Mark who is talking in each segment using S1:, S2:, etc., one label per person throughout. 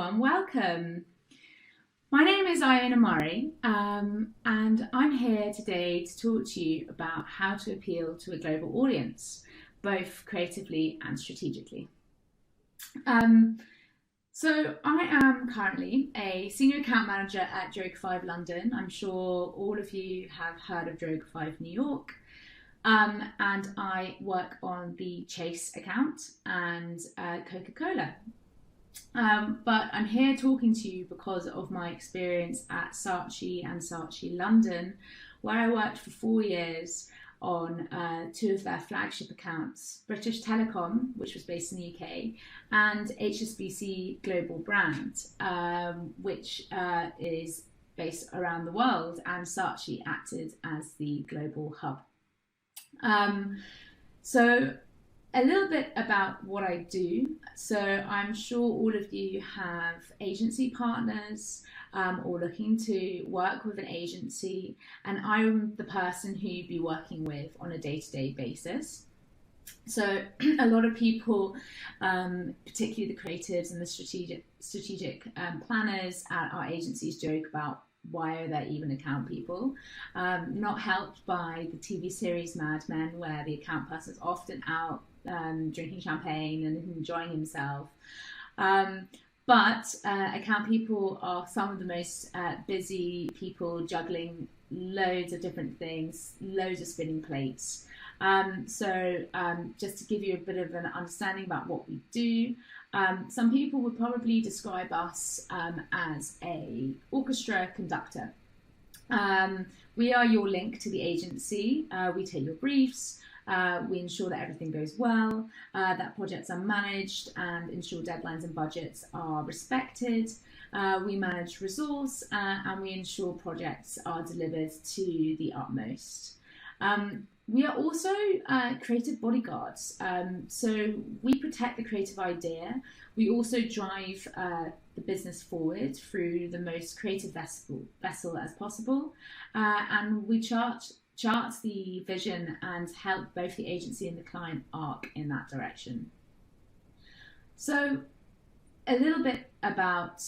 S1: everyone, welcome. My name is Iona Murray, and I'm here today to talk to you about how to appeal to a global audience, both creatively and strategically. So I am currently a senior account manager at Droga5 London. I'm sure all of you have heard of Droga5 New York. And I work on the Chase account and Coca-Cola. But I'm here talking to you because of my experience at Saatchi and Saatchi London, where I worked for 4 years on two of their flagship accounts, British Telecom, which was based in the UK, and HSBC Global Brand, which is based around the world, and Saatchi acted as the global hub. So a little bit about what I do. So I'm sure all of you have agency partners or looking to work with an agency, and I'm the person who you'd be working with on a day-to-day basis. So a lot of people, particularly the creatives and the strategic planners at our agencies, joke about why are there even account people? Not helped by the TV series Mad Men, where the account person is often out drinking champagne and enjoying himself. But account people are some of the most busy people, juggling loads of different things, loads of spinning plates. So just to give you a bit of an understanding about what we do, some people would probably describe us as a orchestra conductor. We are your link to the agency. We take your briefs. We ensure that everything goes well, that projects are managed and ensure deadlines and budgets are respected. We manage resource and we ensure projects are delivered to the utmost. We are also creative bodyguards. So we protect the creative idea. We also drive the business forward through the most creative vessel as possible. And we chart the vision and help both the agency and the client arc in that direction. So a little bit about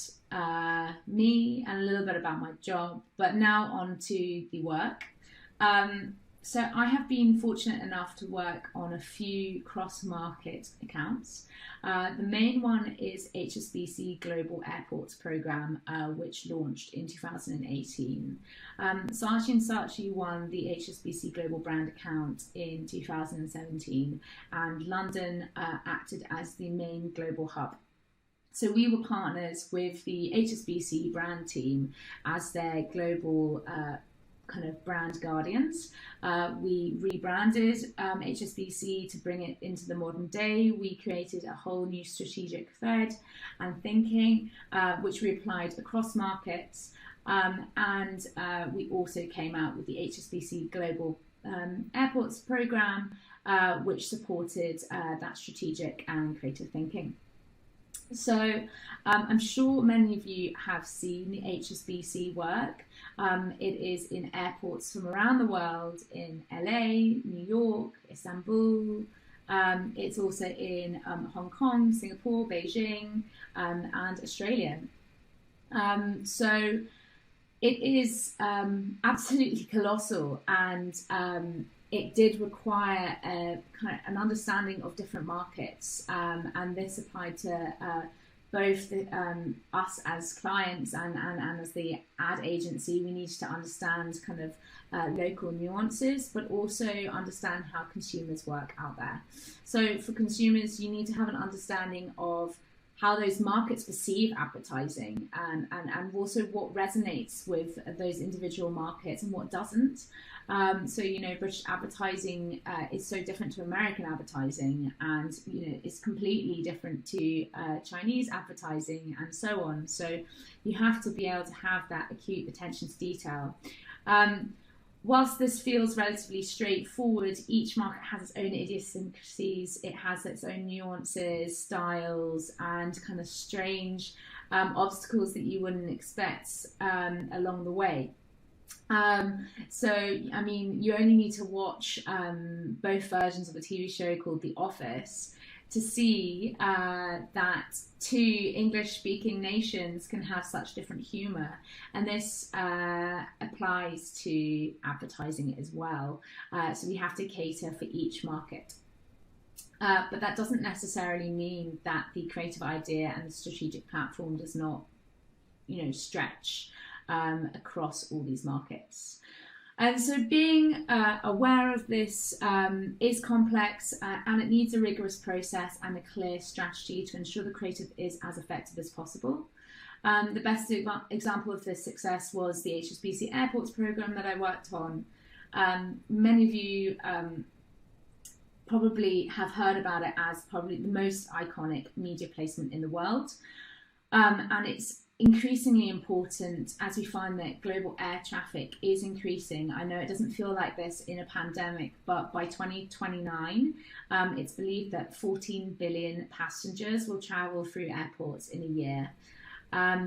S1: me and a little bit about my job, but now on to the work. So I have been fortunate enough to work on a few cross-market accounts. The main one is HSBC Global Airports Programme, which launched in 2018. Saatchi and Saatchi won the HSBC Global Brand account in 2017, and London acted as the main global hub. So we were partners with the HSBC brand team as their global kind of brand guardians. We rebranded HSBC to bring it into the modern day. We created a whole new strategic thread and thinking, which we applied across markets. And we also came out with the HSBC Global Airports Programme, which supported that strategic and creative thinking. So I'm sure many of you have seen the HSBC work. It is in airports from around the world, in LA, New York, Istanbul. It's also in Hong Kong, Singapore, Beijing, and Australia. So it is absolutely colossal, and it did require kind of an understanding of different markets, and this applied to both us as clients and as the ad agency. We needed to understand kind of local nuances, but also understand how consumers work out there. So for consumers, you need to have an understanding of how those markets perceive advertising, and also what resonates with those individual markets and what doesn't. So, you know, British advertising is so different to American advertising, and, you know, it's completely different to Chinese advertising and so on. So you have to be able to have that acute attention to detail. Whilst this feels relatively straightforward, each market has its own idiosyncrasies, it has its own nuances, styles, and kind of strange obstacles that you wouldn't expect along the way. So, I mean, you only need to watch both versions of a TV show called The Office to see that two English-speaking nations can have such different humour, and this applies to advertising as well. So we have to cater for each market. But that doesn't necessarily mean that the creative idea and the strategic platform does not, stretch across all these markets. And so being aware of this is complex, and it needs a rigorous process and a clear strategy to ensure the creative is as effective as possible. The best example of this success was the HSBC Airports program that I worked on. Many of you probably have heard about it as probably the most iconic media placement in the world. And it's increasingly important as we find that global air traffic is increasing. I know it doesn't feel like this in a pandemic, but by 2029, it's believed that 14 billion passengers will travel through airports in a year.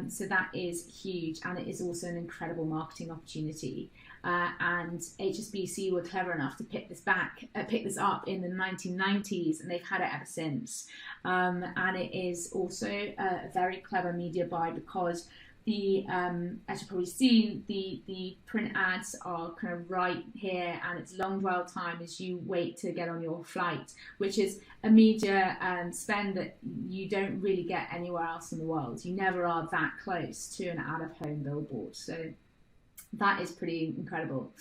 S1: So that is huge, and it is also an incredible marketing opportunity. And HSBC were clever enough to pick this up in the 1990s, and they've had it ever since. And it is also a very clever media buy, because as you've probably seen, the print ads are kind of right here, and it's long dwell time as you wait to get on your flight, which is a media spend that you don't really get anywhere else in the world. You never are that close to an out-of-home billboard. So that is pretty incredible.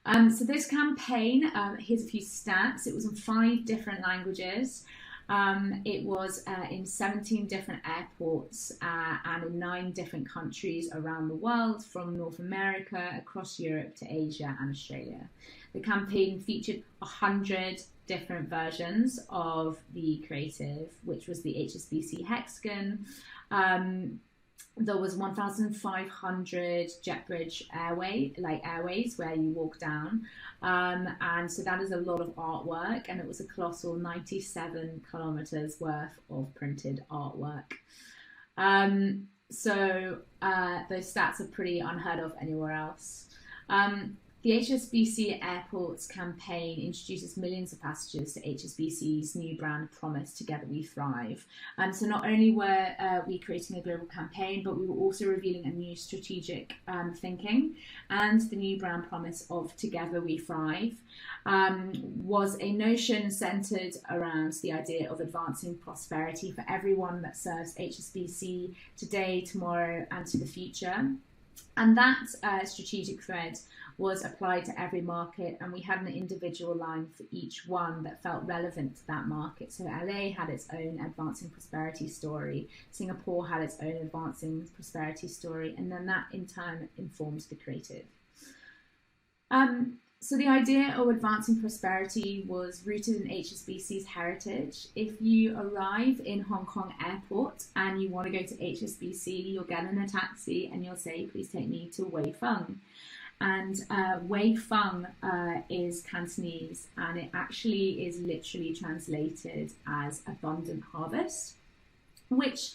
S1: So this campaign, here's a few stats. It was in 5 different languages. It was in 17 different airports and in 9 different countries around the world, from North America, across Europe to Asia and Australia. The campaign featured 100 different versions of the creative, which was the HSBC hexagon. There was 1,500 JetBridge airways where you walk down, and so that is a lot of artwork, and it was a colossal 97 kilometers worth of printed artwork. So those stats are pretty unheard of anywhere else. The HSBC Airports campaign introduces millions of passengers to HSBC's new brand promise, Together We Thrive. So not only were we creating a global campaign, but we were also revealing a new strategic thinking, and the new brand promise of Together We Thrive was a notion centered around the idea of advancing prosperity for everyone that serves HSBC today, tomorrow, and to the future. And that strategic thread was applied to every market, and we had an individual line for each one that felt relevant to that market. So LA had its own advancing prosperity story, Singapore had its own advancing prosperity story, and then that in turn informs the creative. So the idea of advancing prosperity was rooted in HSBC's heritage. If you arrive in Hong Kong airport and you want to go to HSBC, you'll get in a taxi and you'll say, please take me to Wei Feng. And Wei Feng is Cantonese, and it actually is literally translated as abundant harvest, which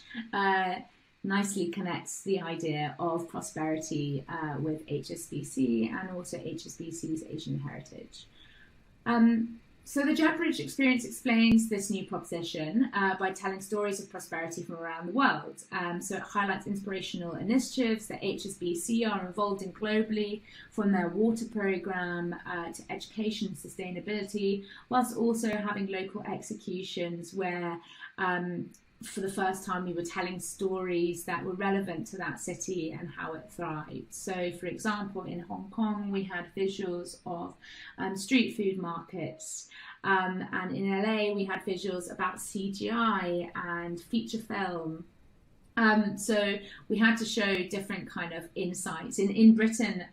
S1: nicely connects the idea of prosperity with HSBC and also HSBC's Asian heritage. So the JetBridge experience explains this new proposition by telling stories of prosperity from around the world. So it highlights inspirational initiatives that HSBC are involved in globally, from their water program to education and sustainability, whilst also having local executions where for the first time we were telling stories that were relevant to that city and how it thrived. So for example, in Hong Kong we had visuals of street food markets, and in LA we had visuals about CGI and feature film. So we had to show different kind of insights. In Britain,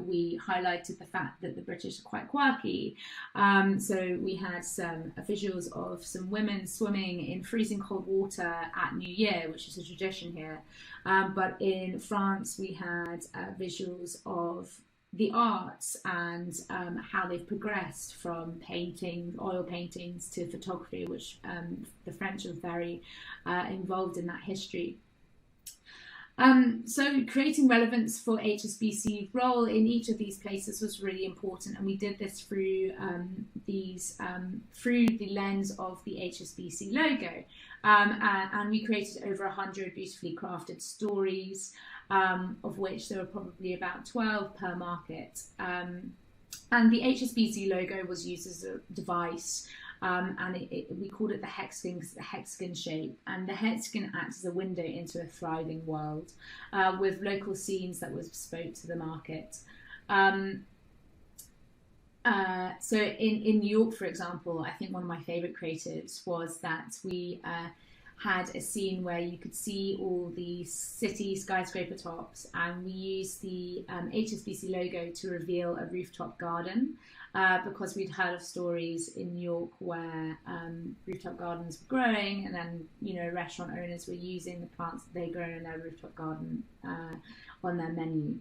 S1: we highlighted the fact that the British are quite quirky. So we had some visuals of some women swimming in freezing cold water at New Year, which is a tradition here. But in France, we had visuals of the arts and how they've progressed from painting, oil paintings, to photography, which the French are very involved in that history. So creating relevance for HSBC role in each of these places was really important, and we did this through through the lens of the HSBC logo, and we created over 100 beautifully crafted stories, of which there were probably about 12 per market. And the HSBC logo was used as a device, and we called it the hexagon because the hexagon shape. And the hexagon acts as a window into a thriving world, with local scenes that was bespoke to the market. So in New York, for example, I think one of my favourite creatives was that we had a scene where you could see all the city skyscraper tops, and we used the HSBC logo to reveal a rooftop garden, because we'd heard of stories in New York where rooftop gardens were growing, and then, you know, restaurant owners were using the plants that they grow in their rooftop garden on their menu.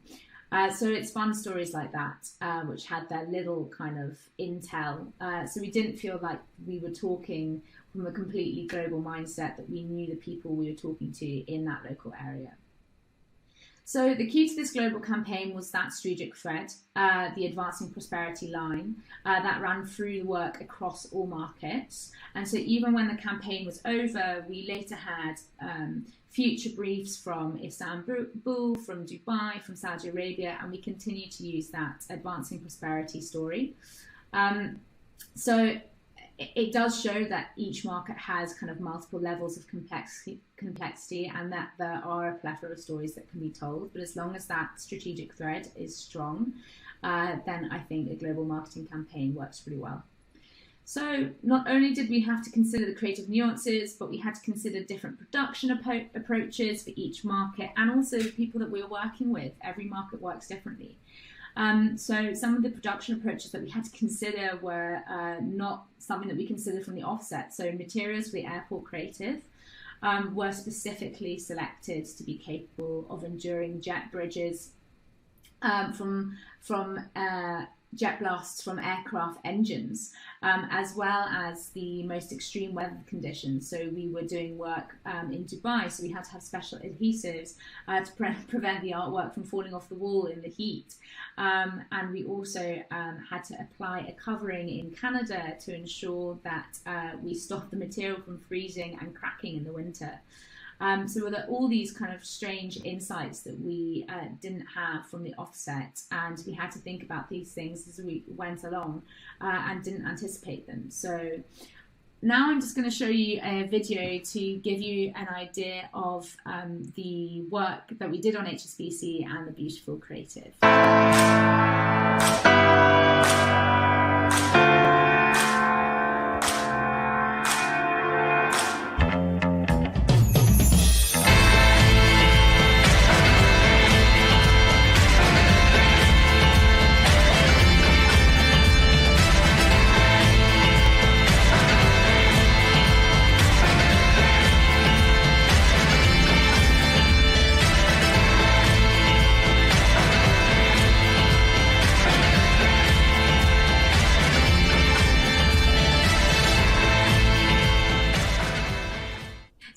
S1: So it's fun stories like that, which had their little kind of intel. So we didn't feel like we were talking from a completely global mindset, that we knew the people we were talking to in that local area. So the key to this global campaign was that strategic thread, the Advancing Prosperity line, that ran through the work across all markets. And so even when the campaign was over, we later had future briefs from Istanbul, from Dubai, from Saudi Arabia, and we continue to use that Advancing Prosperity story. So it does show that each market has kind of multiple levels of complexity, and that there are a plethora of stories that can be told. But as long as that strategic thread is strong, then I think a global marketing campaign works really well. So not only did we have to consider the creative nuances, but we had to consider different production approaches for each market, and also the people that we were working with. Every market works differently. So some of the production approaches that we had to consider were not something that we considered from the offset. So materials for the airport creative were specifically selected to be capable of enduring jet bridges from jet blasts from aircraft engines, as well as the most extreme weather conditions. So we were doing work in Dubai, so we had to have special adhesives to prevent the artwork from falling off the wall in the heat. And we also had to apply a covering in Canada to ensure that we stopped the material from freezing and cracking in the winter. So there were all these kind of strange insights that we didn't have from the offset, and we had to think about these things as we went along and didn't anticipate them. So now I'm just going to show you a video to give you an idea of the work that we did on HSBC and the beautiful creative.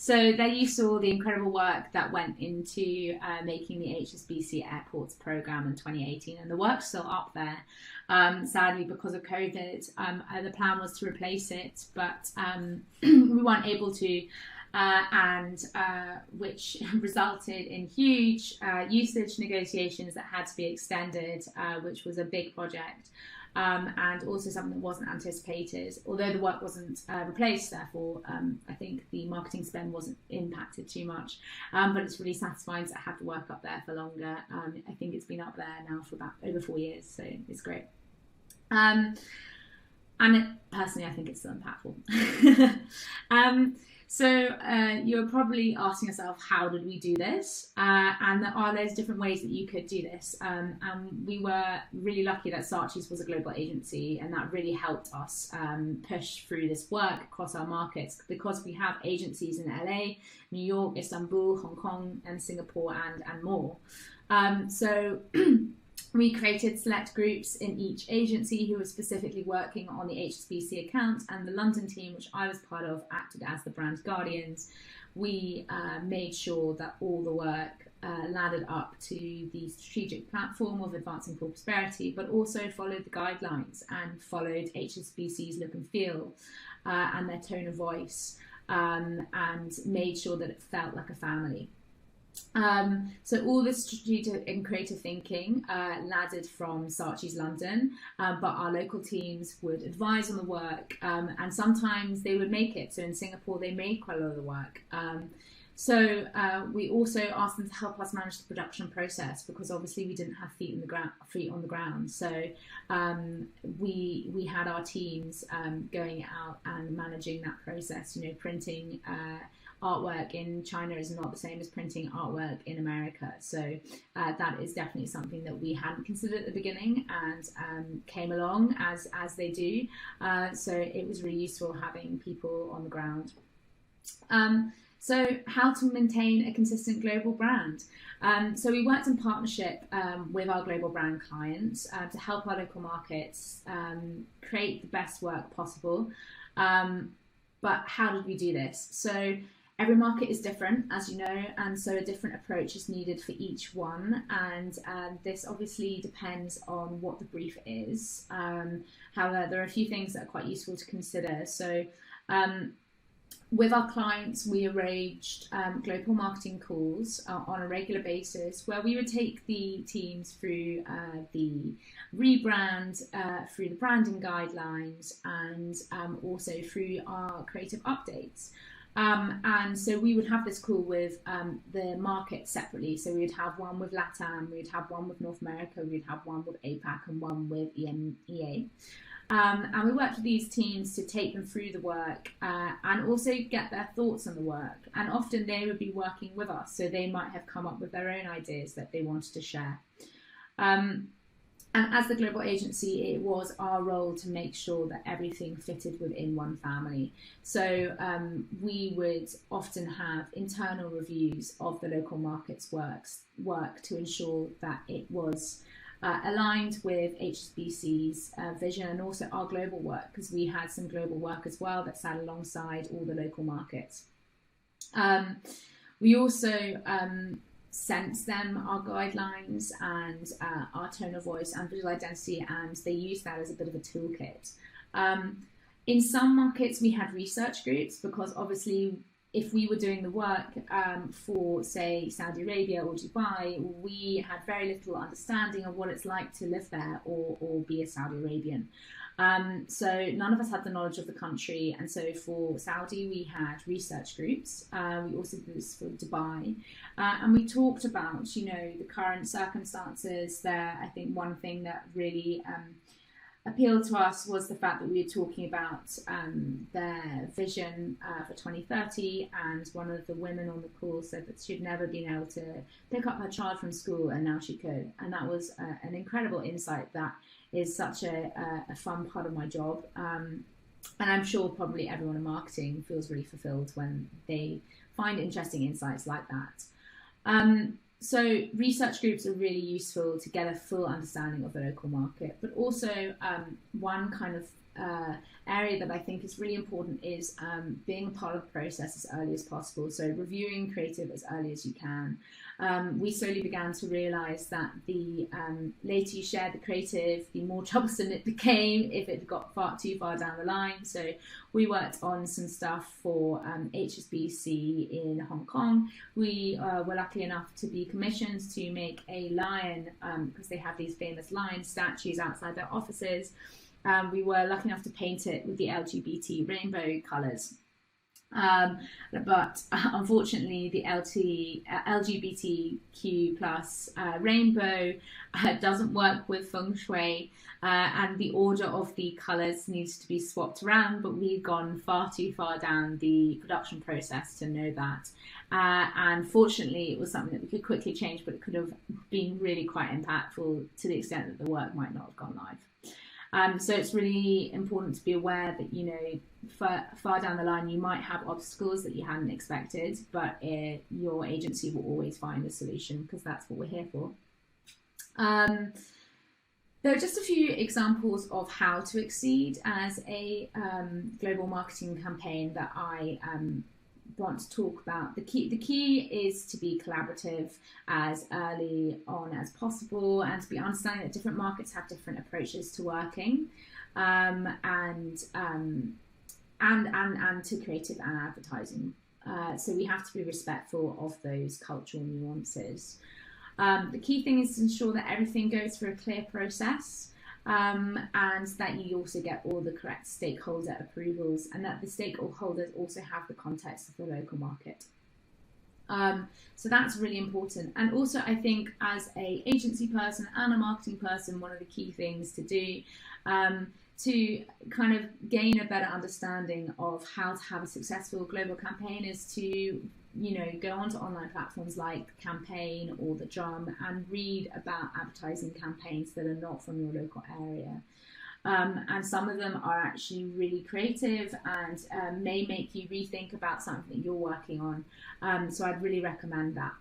S1: So there you saw the incredible work that went into making the HSBC Airports programme in 2018, and the work's still up there. Sadly, because of COVID, the plan was to replace it, but we weren't able to, which resulted in huge usage negotiations that had to be extended, which was a big project. And also something that wasn't anticipated. Although the work wasn't replaced, therefore, I think the marketing spend wasn't impacted too much. But it's really satisfying to have the work up there for longer. I think it's been up there now for about over 4 years, so it's great. Personally, I think it's still impactful. So you're probably asking yourself, how did we do this? And there are loads of different ways that you could do this. And we were really lucky that Saatchi's was a global agency, and that really helped us push through this work across our markets, because we have agencies in LA, New York, Istanbul, Hong Kong, and Singapore, and more. So we created select groups in each agency who were specifically working on the HSBC account, and the London team, which I was part of, acted as the brand guardians. We made sure that all the work laddered up to the strategic platform of advancing core prosperity, but also followed the guidelines and followed HSBC's look and feel and their tone of voice, and made sure that it felt like a family. So all this strategic and creative thinking laddered from Saatchi's London, but our local teams would advise on the work, and sometimes they would make it. So in Singapore, they made quite a lot of the work. So we also asked them to help us manage the production process, because obviously we didn't have feet on the ground. So we had our teams going out and managing that process. You know, printing artwork in China is not the same as printing artwork in America. So that is definitely something that we hadn't considered at the beginning, and came along as they do. So it was really useful having people on the ground. So how to maintain a consistent global brand. So we worked in partnership with our global brand clients to help our local markets create the best work possible. But how did we do this? So every market is different, as you know, and so a different approach is needed for each one. And this obviously depends on what the brief is. However, there are a few things that are quite useful to consider. So with our clients, we arranged global marketing calls on a regular basis, where we would take the teams through the rebrand, through the branding guidelines, and also through our creative updates. And so we would have this call with the market separately. So we would have one with LATAM, we would have one with North America, we would have one with APAC, and one with EMEA. And we worked with these teams to take them through the work and also get their thoughts on the work. And often they would be working with us, so they might have come up with their own ideas that they wanted to share. And as the global agency, it was our role to make sure that everything fitted within one family. So we would often have internal reviews of the local markets work to ensure that it was aligned with HSBC's vision, and also our global work, because we had some global work as well that sat alongside all the local markets. We also sent them our guidelines and our tone of voice and visual identity, and they used that as a bit of a toolkit. In some markets, we had research groups, because obviously if we were doing the work for, say, Saudi Arabia or Dubai, we had very little understanding of what it's like to live there or be a Saudi Arabian. So none of us had the knowledge of the country, and so for Saudi we had research groups. We also did this for Dubai, and we talked about, you know, the current circumstances there. I think one thing that really appealed to us was the fact that we were talking about their vision for 2030, and one of the women on the call said that she'd never been able to pick up her child from school, and now she could. And that was an incredible insight that is such a fun part of my job. And I'm sure probably everyone in marketing feels really fulfilled when they find interesting insights like that. So research groups are really useful to get a full understanding of the local market, but also one kind of area that I think is really important is being a part of the process as early as possible. So reviewing creative as early as you can. We slowly began to realise that the later you shared the creative, the more troublesome it became if it got too far down the line. So we worked on some stuff for HSBC in Hong Kong. We were lucky enough to be commissioned to make a lion, because they have these famous lion statues outside their offices. We were lucky enough to paint it with the LGBT rainbow colours. But unfortunately, the LGBTQ plus rainbow doesn't work with feng shui, and the order of the colours needs to be swapped around, but we've gone far too far down the production process to know that. And fortunately, it was something that we could quickly change, but it could have been really quite impactful to the extent that the work might not have gone live. So it's really important to be aware that, you know, far down the line, you might have obstacles that you hadn't expected, but your agency will always find a solution, because that's what we're here for. There are just a few examples of how to exceed as a global marketing campaign that I want to talk about. The key is to be collaborative as early on as possible, and to be understanding that different markets have different approaches to working, and to creative and advertising. So we have to be respectful of those cultural nuances. The key thing is to ensure that everything goes through a clear process, and that you also get all the correct stakeholder approvals, and that the stakeholders also have the context of the local market. So that's really important. And also, I think as a agency person and a marketing person, one of the key things to do to kind of gain a better understanding of how to have a successful global campaign is to, go onto online platforms like Campaign or The Drum and read about advertising campaigns that are not from your local area. And some of them are actually really creative and may make you rethink about something that you're working on. So I'd really recommend that.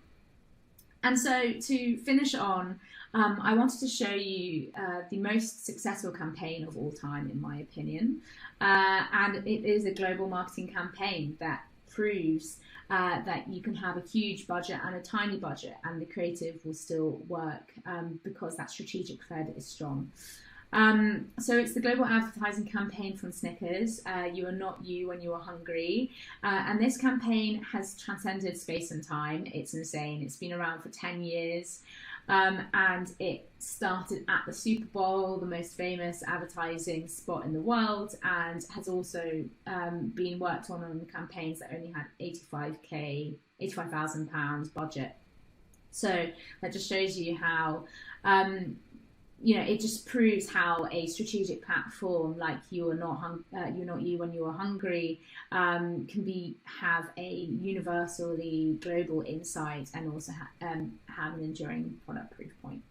S1: And so to finish on, I wanted to show you the most successful campaign of all time, in my opinion. And it is a global marketing campaign that proves that you can have a huge budget and a tiny budget, and the creative will still work because that strategic thread is strong. So it's the global advertising campaign from Snickers, You Are Not You When You Are Hungry. And this campaign has transcended space and time. It's insane. It's been around for 10 years. And it started at the Super Bowl, the most famous advertising spot in the world, and has also been worked on campaigns that only had £85,000 budget. So that just shows you how it just proves how a strategic platform like You're Not You When You Are Hungry can have a universally global insight and also have an enduring product proof point.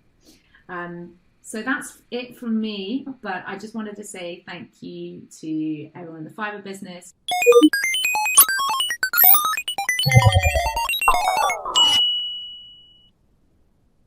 S1: So that's it from me, but I just wanted to say thank you to everyone in the Fiverr business.